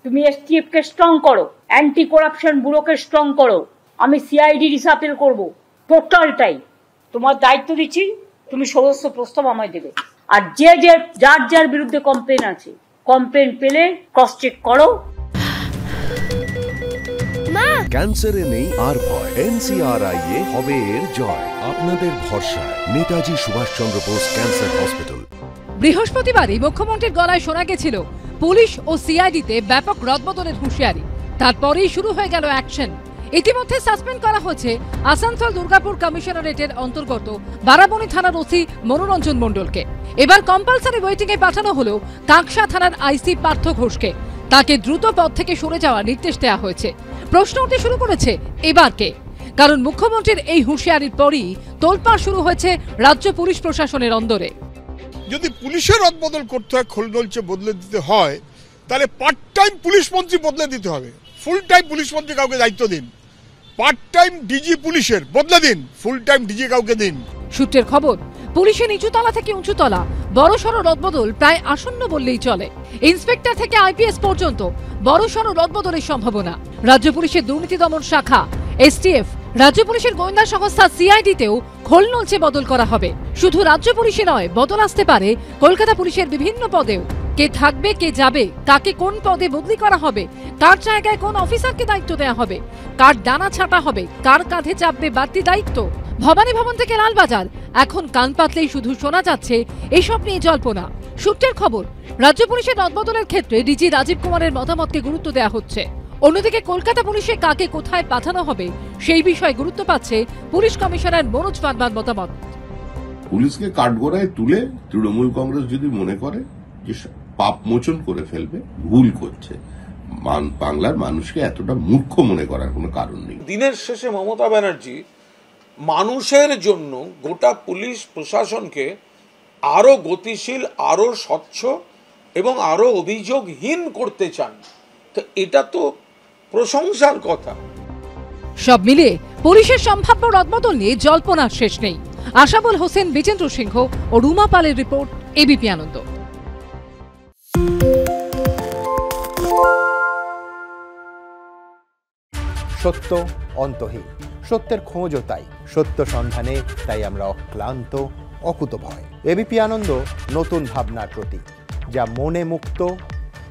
তুমি এসটিএফ কে স্ট্রং করো, anti corruption ব্যুরোকে strong করো, আমি সিআইডি রিসাপেল করব, টোটালটাই তোমার দায়িত্ব দিচ্ছি। তুমি সমস্ত প্রস্তাব আমায় দেবে, আর যার বিরুদ্ধে কমপ্লেন আছে, কমপ্লেন পেলে ক্রস চেক করো। ক্যান্সারে নেই আর ভয়, এনসিআরআই হবে এর জয়। আপনাদের ভরসায় নেতাজি সুভাষচন্দ্র বোস ক্যান্সার হসপিটাল। বৃহস্পতিবারই মুখ্যমন্ত্রীর গলায় শোনা গেছিল পুলিশ ও সিআইডিতে ব্যাপক রদবদলের হুঁশিয়ারি। তারপরেই শুরু হয়ে গেল অ্যাকশন। ইতিমধ্যে সাসপেন্ড করা হয়েছে আসানসোল দুর্গাপুর কমিশনারেটের অন্তর্গত বারাবণী থানার ওসি মনোরঞ্জন মণ্ডলকে। এবার কম্পালসারি ওয়েটিং এ পাঠানো হলো কাঁকসা থানার আইসি পার্থ ঘোষকে। তাকে দ্রুত পদ থেকে সরে যাওয়ার নির্দেশ দেওয়া হয়েছে। প্রশ্ন উঠতে শুরু করেছে এবার কে, কারণ মুখ্যমন্ত্রীর এই হুঁশিয়ারির পরই তোলপাড় শুরু হয়েছে রাজ্য পুলিশ প্রশাসনের অন্দরে। যদি পুলিশের রদবদল করতে হয়, খোলনলচে বদলে দিতে হয়, তাহলে পার্ট টাইম পুলিশ মন্ত্রী বদলে দিতে হবে। ফুল টাইম পুলিশ মন্ত্রী কাউকে দায়িত্ব দিন। পার্ট টাইম ডিজি পুলিশের বদলে দিন, ফুল টাইম ডিজি কাউকে দিন। সূত্রের খবর, পুলিশের নিচুতলা থেকে উঁচুতলা বড়সড় রদবদল প্রায় আসন্ন বললেই চলে। ইন্সপেক্টর থেকে আইপিএস পর্যন্ত বড়সড় রদবদলের সম্ভাবনা। রাজ্য পুলিশের দুর্নীতি দমন শাখা এসটিএফ, রাজ্য পুলিশের গোয়েন্দা সংস্থা সিআইডিতেও খোলনলচে বদল করা হবে। শুধু রাজ্য পুলিশে নয়, বদল আসতে পারে কলকাতা পুলিশের বিভিন্ন পদেও। কে থাকবে, কে যাবে, কাকে কোন পদে বদলি করা হবে, কার জায়গায় কোন অফিসারকে দায়িত্ব দেওয়া হবে, কার ডানা ছাঁটা হবে, কার কাঁধে চাপবে বাড়তি দায়িত্ব। ভবানী ভবন থেকে লালবাজার, এখন কান পাতলেই শুধু শোনা যাচ্ছে এসব নিয়ে জল্পনা। সূত্রের খবর, রাজ্য পুলিশের রদবদলের ক্ষেত্রে ডিজি রাজীব কুমারের মতামতকে গুরুত্ব দেওয়া হচ্ছে। অন্যদিকে কলকাতা পুলিশে কাকে কোথায় পাঠানো হবে সেই বিষয়ে গুরুত্ব পাচ্ছে পুলিশ কমিশনার মনোজ ভার্মার মতামত। পুলিশকে কাঠগড়ায় তুলে তৃণমূল কংগ্রেস যদি মনে করে যে পাপ মোচন করে ফেলবে, ভুল করছে। বাংলার মানুষকে এতটা মূর্খ মনে করার কোনো কারণ নেই। দিনের শেষে মমতা ব্যানার্জি মানুষের জন্য গোটা পুলিশ প্রশাসনকে আরো গতিশীল, আরো স্বচ্ছ এবং আরো অভিযোগহীন করতে চান। তো এটা তো প্রশংসার কথা। সব মিলিয়ে পুলিশের সম্ভাব্য রদবদল নিয়ে জল্পনার শেষ নেই। আশাবুল হোসেন, বিজেন্দ্র সিংহ ও রুমা পালের রিপোর্ট, এবিপি আনন্দ। সত্য অন্তহীন, সত্যের খোঁজও তাই, সত্য সন্ধানে তাই আমরা অক্লান্ত, অকুতভয়। এবিপি আনন্দ নতুন ভাবনার প্রতীক, যা মনে মুক্ত,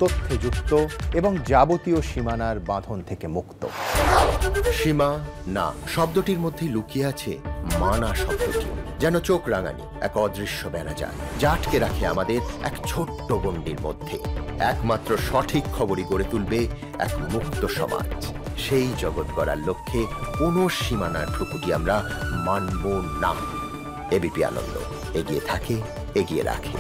তথ্যে যুক্ত এবং যাবতীয় সীমানার বাঁধন থেকে মুক্ত। সীমা না শব্দটির মধ্যে লুকিয়ে আছে মানা শব্দটি, যেন চোখ রাঙানি এক অদৃশ্য বেড়াজাল, যা আটকে রাখে আমাদের এক ছোট্ট গণ্ডির মধ্যে। একমাত্র সঠিক খবরই গড়ে তুলবে এক মুক্ত সমাজ। সেই জগৎ গড়ার লক্ষ্যে কোনো সীমানার ঠুকুটি আমরা মানব না। এবিপি আনন্দ এগিয়ে থাকে, এগিয়ে রাখে।